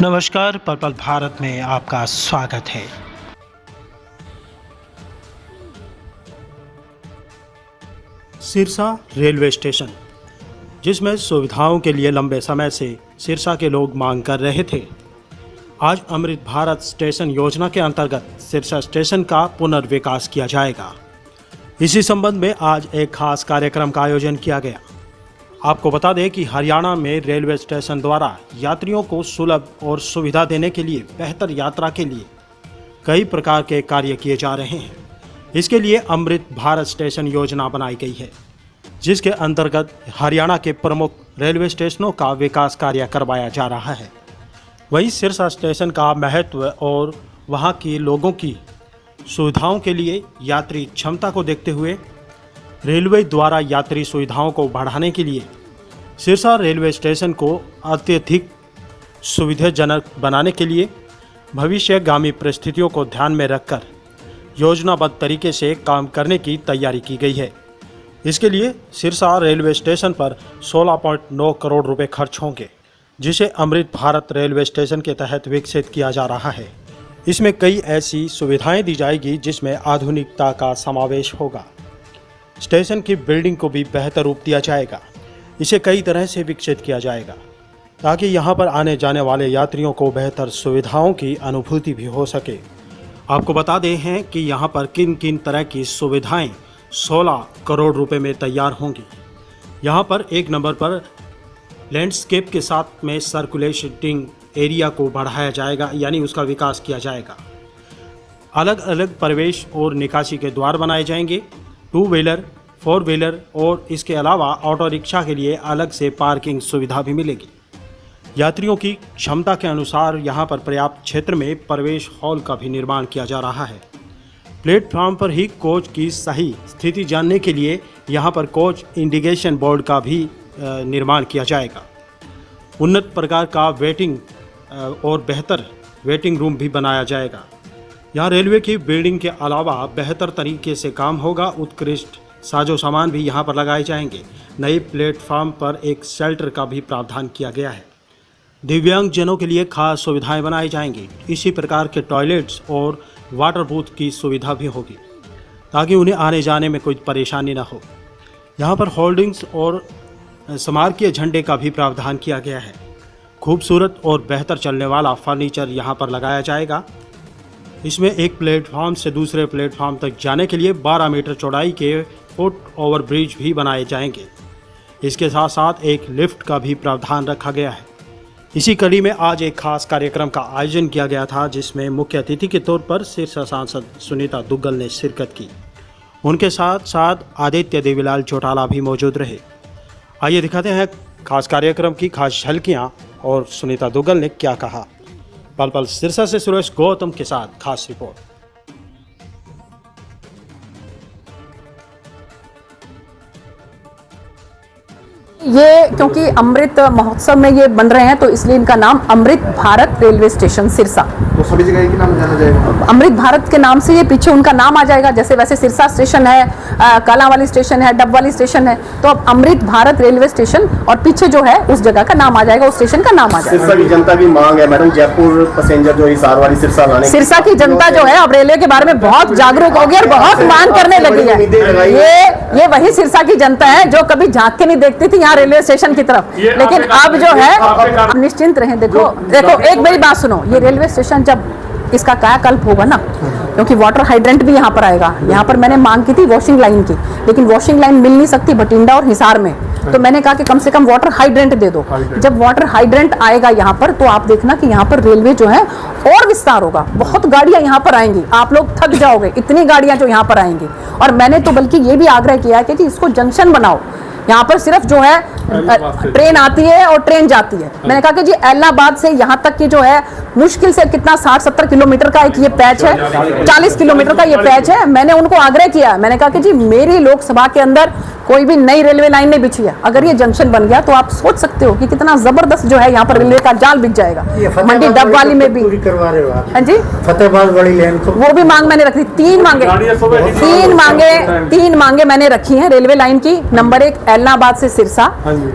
नमस्कार, पर्पल भारत में आपका स्वागत है। सिरसा रेलवे स्टेशन, जिसमें सुविधाओं के लिए लंबे समय से सिरसा के लोग मांग कर रहे थे, आज अमृत भारत स्टेशन योजना के अंतर्गत सिरसा स्टेशन का पुनर्विकास किया जाएगा। इसी संबंध में आज एक खास कार्यक्रम का आयोजन किया गया। आपको बता दें कि हरियाणा में रेलवे स्टेशन द्वारा यात्रियों को सुलभ और सुविधा देने के लिए बेहतर यात्रा के लिए कई प्रकार के कार्य किए जा रहे हैं। इसके लिए अमृत भारत स्टेशन योजना बनाई गई है, जिसके अंतर्गत हरियाणा के प्रमुख रेलवे स्टेशनों का विकास कार्य करवाया जा रहा है। वहीं सिरसा स्टेशन का महत्व और वहां के लोगों की सुविधाओं के लिए यात्री क्षमता को देखते हुए रेलवे द्वारा यात्री सुविधाओं को बढ़ाने के लिए सिरसा रेलवे स्टेशन को अत्यधिक सुविधाजनक बनाने के लिए भविष्यगामी परिस्थितियों को ध्यान में रखकर योजनाबद्ध तरीके से काम करने की तैयारी की गई है। इसके लिए सिरसा रेलवे स्टेशन पर 16.9 करोड़ रुपए खर्च होंगे, जिसे अमृत भारत रेलवे स्टेशन के तहत विकसित किया जा रहा है। इसमें कई ऐसी सुविधाएं दी जाएगी जिसमें आधुनिकता का समावेश होगा। स्टेशन की बिल्डिंग को भी बेहतर रूप दिया जाएगा। इसे कई तरह से विकसित किया जाएगा ताकि यहां पर आने जाने वाले यात्रियों को बेहतर सुविधाओं की अनुभूति भी हो सके। आपको बता दें हैं कि यहां पर किन किन तरह की सुविधाएं 16 करोड़ रुपए में तैयार होंगी। यहां पर एक नंबर पर लैंडस्केप के साथ में सर्कुलेटिंग एरिया को बढ़ाया जाएगा, यानी उसका विकास किया जाएगा। अलग अलग प्रवेश और निकासी के द्वार बनाए जाएंगे। 2 व्हीलर, 4 व्हीलर और इसके अलावा ऑटो रिक्शा के लिए अलग से पार्किंग सुविधा भी मिलेगी। यात्रियों की क्षमता के अनुसार यहां पर पर्याप्त क्षेत्र में प्रवेश हॉल का भी निर्माण किया जा रहा है। प्लेटफॉर्म पर ही कोच की सही स्थिति जानने के लिए यहां पर कोच इंडिकेशन बोर्ड का भी निर्माण किया जाएगा। उन्नत प्रकार का वेटिंग और बेहतर वेटिंग रूम भी बनाया जाएगा। यहाँ रेलवे की बिल्डिंग के अलावा बेहतर तरीके से काम होगा। उत्कृष्ट साजो सामान भी यहाँ पर लगाए जाएंगे। नए प्लेटफॉर्म पर एक शेल्टर का भी प्रावधान किया गया है। दिव्यांगजनों के लिए खास सुविधाएं बनाई जाएंगी। इसी प्रकार के टॉयलेट्स और वाटर बूथ की सुविधा भी होगी ताकि उन्हें आने जाने में कोई परेशानी न हो। यहाँ पर होल्डिंग्स और स्मारकीय झंडे का भी प्रावधान किया गया है। खूबसूरत और बेहतर चलने वाला फर्नीचर यहाँ पर लगाया जाएगा। इसमें एक प्लेटफॉर्म से दूसरे प्लेटफॉर्म तक जाने के लिए 12 मीटर चौड़ाई के फुट ओवर ब्रिज भी बनाए जाएंगे। इसके साथ साथ एक लिफ्ट का भी प्रावधान रखा गया है। इसी कड़ी में आज एक खास कार्यक्रम का आयोजन किया गया था, जिसमें मुख्य अतिथि के तौर पर सिरसा सांसद सुनीता दुग्गल ने शिरकत की। उनके साथ साथ आदित्य देवीलाल चौटाला भी मौजूद रहे। आइए दिखाते हैं खास कार्यक्रम की खास झलकियाँ और सुनीता दुग्गल ने क्या कहा। पल सिरसा से सुरेश गौतम के साथ खास रिपोर्ट। ये क्योंकि अमृत महोत्सव में ये बन रहे हैं तो इसलिए इनका नाम अमृत भारत रेलवे स्टेशन सिरसा। तो सभी जगह के नाम जाना जाएगा। अमृत भारत के नाम से ये पीछे उनका नाम आ जाएगा। जैसे वैसे सिरसा स्टेशन है, कालांवाली स्टेशन है, डबवाली स्टेशन है, तो अब अमृत भारत रेलवे स्टेशन और पीछे जो है उस जगह का नाम आ जाएगा, उस स्टेशन का नाम आ जाएगा। सिरसा की जनता की मांग है मैडम, जयपुर पैसेंजर जो हिसार वाली सिरसा लाने। सिरसा की जनता जो है अब रेलवे के बारे में बहुत जागरूक होगी और बहुत मांग करने लगी है। ये वही सिरसा की जनता है जो कभी झांक के नहीं देखती थी यहाँ रेलवे स्टेशन की तरफ, लेकिन अब जो है निश्चिंत रहें। देखो एक मेरी बात सुनो, ये रेलवे स्टेशन जब इसका कायाकल्प होगा ना, क्योंकि वाटर हाइड्रेंट भी यहाँ पर आएगा। यहाँ पर मैंने मांग की थी वॉशिंग लाइन की, लेकिन वॉशिंग लाइन मिल नहीं सकती भटिंडा और हिसार में, तो मैंने कहा कि कम से कम वाटर हाइड्रेंट दे दो। जब वाटर हाइड्रेंट आएगा यहाँ पर तो आप देखना कि यहाँ पर रेलवे जो है और विस्तार होगा। बहुत गाड़ियां यहाँ पर आएंगी, आप लोग थक जाओगे, इतनी गाड़ियां जो यहाँ पर आएंगी। और मैंने तो बल्कि ये भी आग्रह किया है कि इसको जंक्शन बनाओ। यहाँ पर सिर्फ जो है ट्रेन आती है और ट्रेन जाती है। मैंने कहा कि जी इलाहाबाद से यहाँ तक की जो है मुश्किल से कितना 60-70 किलोमीटर का एक ये पैच है, 40 किलोमीटर का ये पैच है। मैंने उनको आग्रह किया, मैंने कहा कि जी मेरी लोकसभा के अंदर कोई भी नई रेलवे लाइन नहीं बिछी है, अगर ये जंक्शन बन गया तो आप सोच सकते हो कि कितना जबरदस्त जो है यहाँ पर रेलवे का जाल बिछ जाएगा। मंडी डबवाली में भी करवा रहे हो आप? हाँ जी, फतेहाबाद वाली लाइन वो भी मांग मैंने रखी। 3 मांगे मैंने रखी है रेलवे लाइन की। नंबर 1 इलाहाबाद से सिरसा,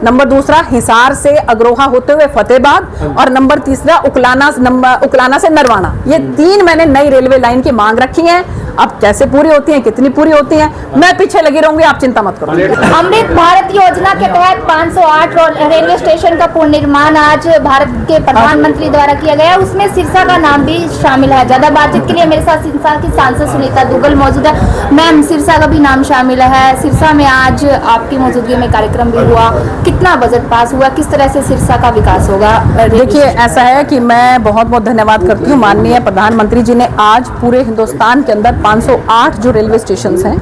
नंबर दूसरा हिसार से अग्रोहा होते हुए फतेहाबाद, और नंबर तीसरा उकलाना से नरवाना। ये 3 मैंने नई रेलवे लाइन की मांग रखी है। अब कैसे पूरी होती हैं, कितनी पूरी होती हैं, मैं पीछे लगी रहूंगी, आप चिंता मत करो। अमृत भारत योजना के तहत 508 रेलवे स्टेशन का पुनर्निर्माण आज भारत के प्रधानमंत्री द्वारा किया गया। उसमें सिरसा का नाम भी शामिल है। ज्यादा बातचीत के लिए मेरे साथ सिरसा की सांसद सुनीता दुग्गल मौजूद है। मैम, सिरसा का भी नाम शामिल है। सिरसा में आज आपकी मौजूदगी में कार्यक्रम भी हुआ। कितना बजट पास हुआ, किस तरह से सिरसा का विकास होगा? देखिए, ऐसा है कि मैं बहुत बहुत धन्यवाद करती हूँ माननीय प्रधानमंत्री जी ने आज पूरे हिंदुस्तान के अंदर 508 जो रेलवे स्टेशन हैं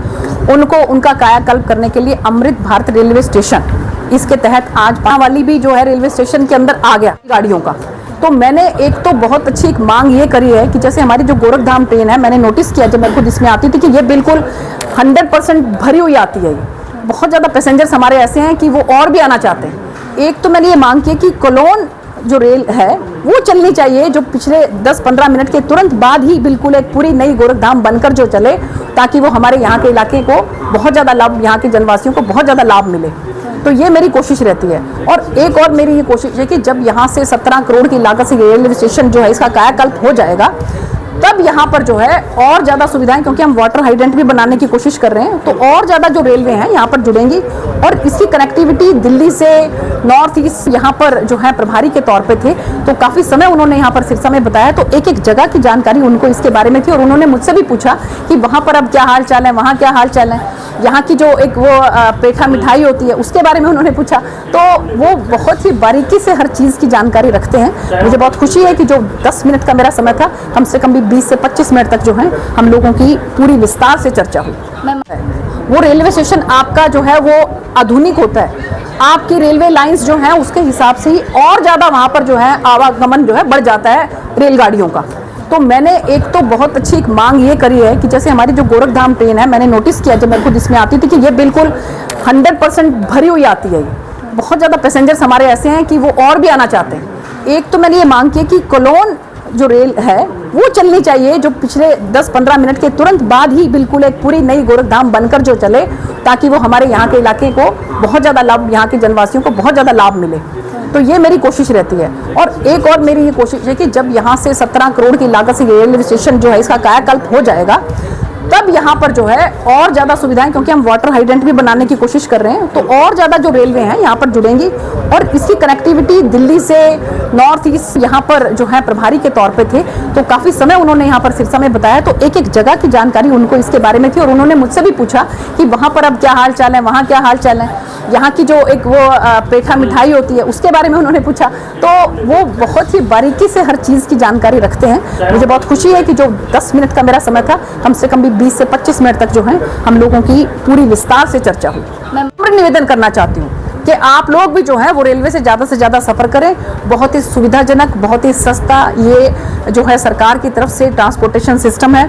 उनको उनका कायाकल्प करने के लिए अमृत भारत रेलवे स्टेशन, इसके तहत आज वाली भी जो है रेलवे स्टेशन के अंदर आ गया गाड़ियों का। तो मैंने एक तो बहुत अच्छी एक मांग ये करी है कि जैसे हमारी जो गोरखधाम ट्रेन है, मैंने नोटिस किया जब मैं खुद इसमें आती थी कि ये बिल्कुल 100% भरी हुई आती है। बहुत ज़्यादा पैसेंजर्स हमारे ऐसे हैं कि वो और भी आना चाहते हैं। एक तो मैंने ये मांग की कि कोलोन जो रेल है वो चलनी चाहिए, जो पिछले 10-15 मिनट के तुरंत बाद ही बिल्कुल एक पूरी नई गोरखधाम बनकर जो चले, ताकि वो हमारे यहाँ के इलाके को बहुत ज़्यादा लाभ, यहाँ के जनवासियों को बहुत ज़्यादा लाभ मिले। तो ये मेरी कोशिश रहती है। और एक और मेरी ये कोशिश है कि जब यहाँ से 17 करोड़ की लागत से रेलवे स्टेशन जो है इसका कायाकल्प हो जाएगा, तब यहाँ पर जो है और ज़्यादा सुविधाएं, क्योंकि हम वाटर हाइड्रेंट भी बनाने की कोशिश कर रहे हैं, तो और ज़्यादा जो रेलवे हैं यहाँ पर जुड़ेंगी। और इसकी कनेक्टिविटी दिल्ली से नॉर्थ ईस्ट यहाँ पर जो है प्रभारी के तौर पे थे, तो काफ़ी समय उन्होंने यहाँ पर सिरसा में बताया, तो एक एक जगह की जानकारी उनको इसके बारे में थी। और उन्होंने मुझसे भी पूछा कि वहाँ पर अब क्या हाल चाल है, वहाँ क्या हाल चाल है, यहाँ की जो एक वो पेठा मिठाई होती है उसके बारे में उन्होंने पूछा। तो वो बहुत ही बारीकी से हर चीज़ की जानकारी रखते हैं। मुझे बहुत खुशी है कि जो 10 मिनट का मेरा समय था, कम से कम भी 20 से 25 मिनट तक जो है हम लोगों की पूरी विस्तार से चर्चा हुई। वो रेलवे स्टेशन आपका जो है वो आधुनिक होता है, आपकी रेलवे लाइंस जो हैं उसके हिसाब से ही और ज़्यादा वहाँ पर जो है आवागमन जो है बढ़ जाता है रेलगाड़ियों का। तो मैंने एक तो बहुत अच्छी एक मांग ये करी है कि जैसे हमारी जो गोरखधाम ट्रेन है, मैंने नोटिस किया जब मैं खुद इसमें आती थी कि ये बिल्कुल 100% भरी हुई आती है। बहुत ज़्यादा पैसेंजर्स हमारे ऐसे हैं कि वो और भी आना चाहते हैं। एक तो मैंने ये मांग की कि कोलोन जो रेल है वो चलनी चाहिए, जो पिछले 10-15 मिनट के तुरंत बाद ही बिल्कुल एक पूरी नई गोरखधाम बनकर जो चले, ताकि वो हमारे यहाँ के इलाके को बहुत ज़्यादा लाभ, यहाँ के जनवासियों को बहुत ज़्यादा लाभ मिले। तो ये मेरी कोशिश रहती है। और एक और मेरी ये कोशिश है कि जब यहाँ से 17 करोड़ की लागत से रेलवे स्टेशन जो है इसका कायाकल्प हो जाएगा, तब यहाँ पर जो है और ज़्यादा सुविधाएं, क्योंकि हम वाटर हाइड्रेंट भी बनाने की कोशिश कर रहे हैं, तो और ज़्यादा जो रेलवे हैं यहाँ पर जुड़ेंगी। और इसकी कनेक्टिविटी दिल्ली से नॉर्थ ईस्ट यहाँ पर जो है प्रभारी के तौर पे थे, तो काफ़ी समय उन्होंने यहाँ पर सिरसा में बताया, तो एक एक जगह की जानकारी उनको इसके बारे में थी। और उन्होंने मुझसे भी पूछा कि वहाँ पर अब क्या हाल चाल है, वहाँ क्या हाल चाल है, यहाँ की जो एक वो पेठा मिठाई होती है उसके बारे में उन्होंने पूछा। तो वो बहुत ही बारीकी से हर चीज़ की जानकारी रखते हैं। मुझे बहुत खुशी है कि जो 10 मिनट का मेरा समय था, कम से कम भी 20 से 25 मिनट तक जो है हम लोगों की पूरी विस्तार से चर्चा हुई। मैं निवेदन करना चाहती हूँ कि आप लोग भी जो है वो रेलवे से ज़्यादा सफ़र करें। बहुत ही सुविधाजनक, बहुत ही सस्ता ये जो है सरकार की तरफ से ट्रांसपोर्टेशन सिस्टम है।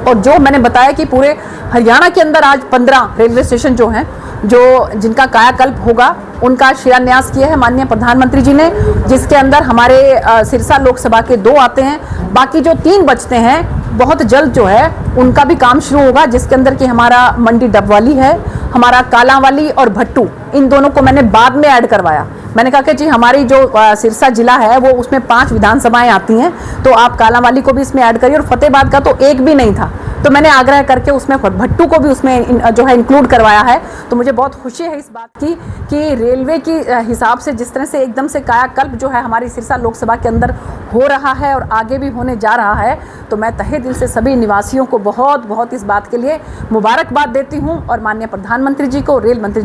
और जो मैंने बताया कि पूरे हरियाणा के अंदर आज 15 रेलवे स्टेशन जो हैं, जो जिनका कायाकल्प होगा, उनका शिलान्यास किया है माननीय प्रधानमंत्री जी ने, जिसके अंदर हमारे सिरसा लोकसभा के 2 आते हैं, बाकी जो 3 बचते हैं बहुत जल्द जो है उनका भी काम शुरू होगा, जिसके अंदर कि हमारा मंडी डबवाली है, हमारा कालांवाली और भट्टू, इन दोनों को मैंने बाद में ऐड करवाया। मैंने कहा कि जी हमारी जो सिरसा जिला है वो उसमें 5 विधानसभाएं आती हैं, तो आप कालांवाली को भी इसमें ऐड करिए। और फतेहाबाद का तो एक भी नहीं था, तो मैंने आग्रह करके उसमें भट्टू को भी उसमें जो है इंक्लूड करवाया है। तो मुझे बहुत खुशी है इस बात की कि रेलवे की हिसाब से जिस तरह से एकदम से कायाकल्प जो है हमारी सिरसा लोकसभा के अंदर हो रहा है और आगे भी होने जा रहा है, तो मैं तहे दिल से सभी निवासियों को बहुत बहुत इस बात के लिए मुबारकबाद देती हूँ। और माननीय प्रधानमंत्री जी को, रेल मंत्री